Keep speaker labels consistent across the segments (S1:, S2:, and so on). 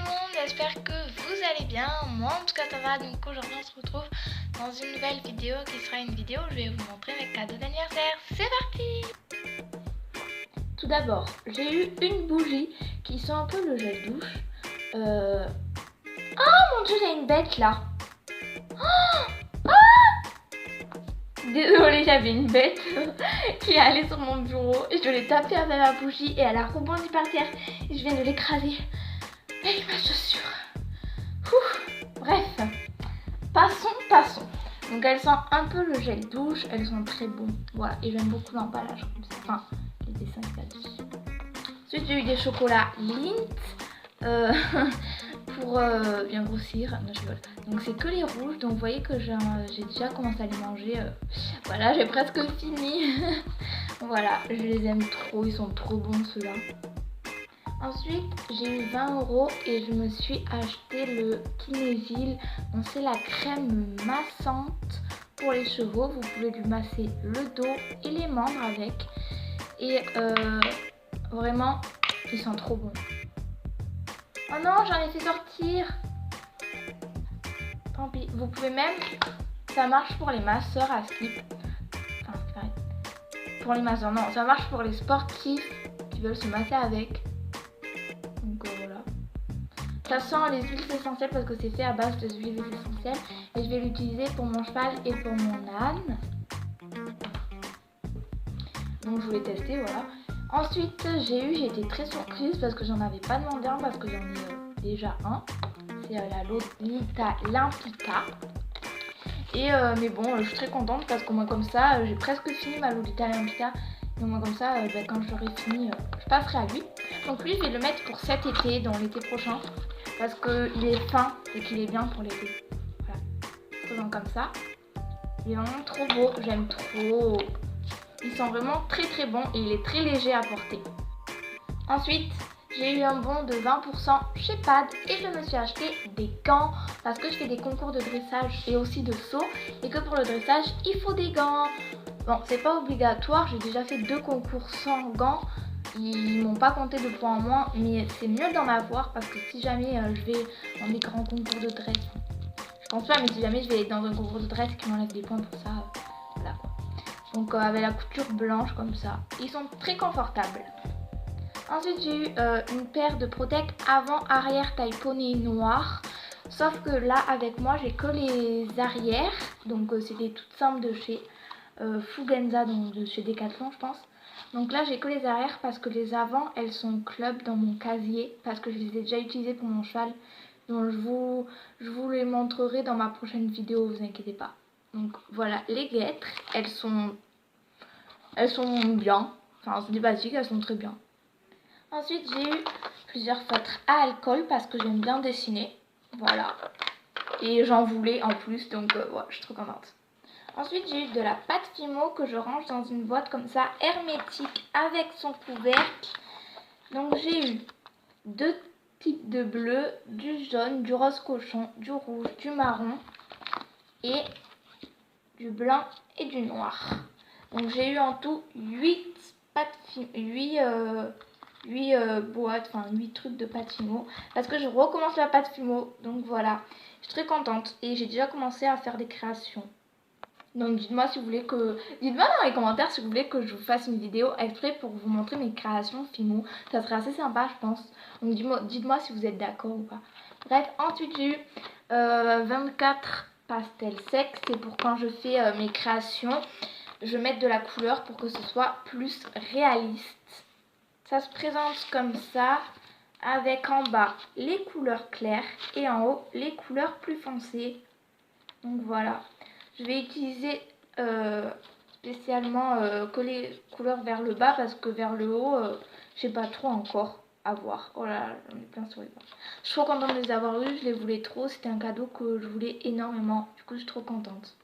S1: tout le monde, j'espère que vous allez bien. Moi en tout cas ça va. Donc aujourd'hui on se retrouve dans une nouvelle vidéo qui sera une vidéo où je vais vous montrer mes cadeaux d'anniversaire. C'est parti. Tout d'abord, j'ai eu une bougie qui sent un peu le gel douche. Oh mon dieu, j'ai une bête là. Désolée, j'avais une bête qui est allée sur mon bureau et je l'ai tapée avec ma bougie et elle a rebondi par terre et je viens de l'écraser avec ma chaussure. Bref, passons. Donc elles sentent un peu le gel douche, elles sont très bonnes. Voilà, et j'aime beaucoup l'emballage comme ça. Enfin, les dessins qu'il y a dessus. Ensuite, j'ai eu des chocolats Lindt pour bien grossir. Non, je rigole. Donc c'est que les rouges, donc vous voyez que j'ai déjà commencé à les manger. Voilà, j'ai presque fini. Voilà, je les aime trop, ils sont trop bons ceux-là. Ensuite, j'ai eu 20 € et je me suis acheté le Kinesil. Donc c'est la crème massante pour les chevaux. Vous pouvez lui masser le dos et les membres avec. Et vraiment, ils sont trop bons. Oh non, j'en ai fait sortir. Tant pis. Vous pouvez même, ça marche pour les masseurs à slip. Enfin, c'est pareil. Pour les masseurs, non, ça marche pour les sportifs qui veulent se masser avec. Donc voilà. Ça sent les huiles essentielles parce que c'est fait à base de huiles essentielles. Et je vais l'utiliser pour mon cheval et pour mon âne. Donc je voulais tester, voilà. Ensuite, j'ai été très surprise parce que j'en avais pas demandé un parce que j'en ai déjà un. C'est la Lolita Limpica. Et mais bon, je suis très contente parce qu'au moins comme ça, j'ai presque fini ma Lolita Limpica. Et au moins comme ça, quand j'aurai fini, je passerai à lui. Donc lui, je vais le mettre pour cet été, dans l'été prochain. Parce qu'il est fin et qu'il est bien pour l'été. Voilà. Faisant comme ça. Il est vraiment trop beau, j'aime trop. Il sent vraiment très très bon et il est très léger à porter. Ensuite, j'ai eu un bon de 20% chez Pad et je me suis acheté des gants parce que je fais des concours de dressage et aussi de saut et que pour le dressage, il faut des gants. Bon, c'est pas obligatoire, j'ai déjà fait 2 concours sans gants. Ils m'ont pas compté de points en moins, mais c'est mieux d'en avoir parce que si jamais je vais dans des grands concours de dress, je pense pas, mais si jamais je vais dans un concours de dress qui m'enlève des points pour ça, voilà quoi. Donc avec la couture blanche comme ça, ils sont très confortables. Ensuite j'ai eu une paire de Protec avant-arrière taille poney noir. Sauf que là avec moi j'ai que les arrières. Donc c'était toutes simples de chez Fugenza, donc de chez Decathlon je pense. Donc là j'ai que les arrières parce que les avant elles sont club dans mon casier. Parce que je les ai déjà utilisées pour mon cheval. Donc je vous les montrerai dans ma prochaine vidéo, vous inquiétez pas. Donc voilà, les guêtres, elles sont bien. Enfin c'est des basiques, elles sont très bien. Ensuite, j'ai eu plusieurs feutres à alcool parce que j'aime bien dessiner. Voilà. Et j'en voulais en plus, donc ouais, je suis trop contente. Ensuite, j'ai eu de la pâte Fimo que je range dans une boîte comme ça, hermétique, avec son couvercle. Donc, j'ai eu 2 types de bleu, du jaune, du rose cochon, du rouge, du marron et du blanc et du noir. Donc, j'ai eu en tout 8 pâtes Fimo, 8 boîtes, enfin 8 trucs de pâte Fimo parce que je recommence la pâte Fimo, donc voilà, je suis très contente et j'ai déjà commencé à faire des créations. Donc dites-moi si vous voulez que, dites-moi dans les commentaires si vous voulez que je vous fasse une vidéo exprès pour vous montrer mes créations Fimo, ça serait assez sympa je pense. Donc dites-moi si vous êtes d'accord ou pas. Bref, ensuite j'ai eu 24 pastels secs, c'est pour quand je fais mes créations, je mets de la couleur pour que ce soit plus réaliste. Ça se présente comme ça, avec en bas les couleurs claires et en haut les couleurs plus foncées. Donc voilà, je vais utiliser spécialement que les couleurs vers le bas parce que vers le haut, je sais pas trop encore à voir. Oh là là, j'en ai plein sur les bras. Je suis trop contente de les avoir eus, je les voulais trop, c'était un cadeau que je voulais énormément. Du coup, je suis trop contente.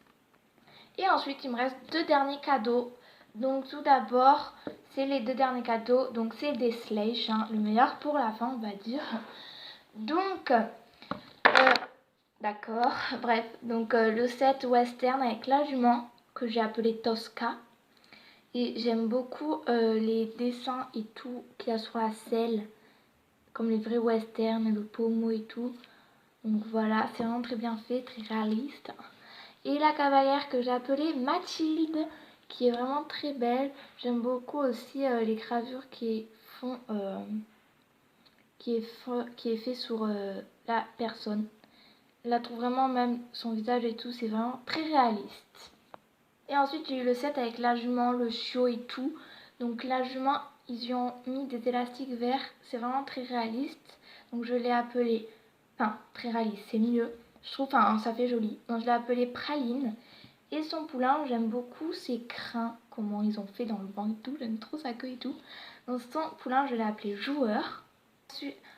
S1: Et ensuite, il me reste 2 derniers cadeaux. Donc tout d'abord, c'est les 2 derniers cadeaux. Donc c'est des Slash, hein, le meilleur pour la fin, on va dire. Donc, d'accord, bref. Donc le set western avec la jument que j'ai appelé Tosca. Et j'aime beaucoup les dessins et tout qu'il y a sur la selle. comme les vrais westerns, le pommeau et tout. Donc voilà, c'est vraiment très bien fait, très réaliste. Et la cavalière que j'ai appelée Mathilde, qui est vraiment très belle. J'aime beaucoup aussi les gravures qui est fait sur la personne. Je la trouve vraiment, même son visage et tout, c'est vraiment très réaliste. Et ensuite j'ai eu le set avec la jument, le chiot et tout. Donc la jument, ils y ont mis des élastiques verts, c'est vraiment très réaliste. Donc je l'ai appelé, enfin très réaliste, c'est mieux. Je trouve, enfin ça fait joli. Donc je l'ai appelé Praline. Et son poulain, j'aime beaucoup ses crins, comment ils ont fait dans le banc et tout, j'aime trop sa queue et tout. Donc son poulain, je l'ai appelé Joueur.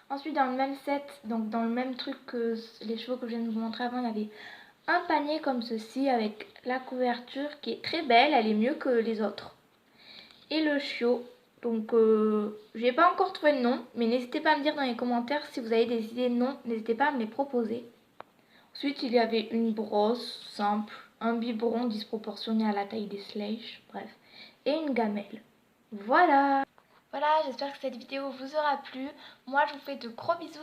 S1: Ensuite dans le même set, donc dans le même truc que les chevaux que je viens de vous montrer avant, il y avait un panier comme ceci avec la couverture qui est très belle, elle est mieux que les autres. Et le chiot, donc j'ai pas encore trouvé de nom, mais n'hésitez pas à me dire dans les commentaires si vous avez des idées de nom, n'hésitez pas à me les proposer. Ensuite il y avait une brosse simple, un biberon disproportionné à la taille des sleiches, bref, et une gamelle. Voilà. Voilà, j'espère que cette vidéo vous aura plu. Moi je vous fais de gros bisous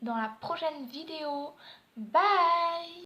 S1: dans la prochaine vidéo. Bye.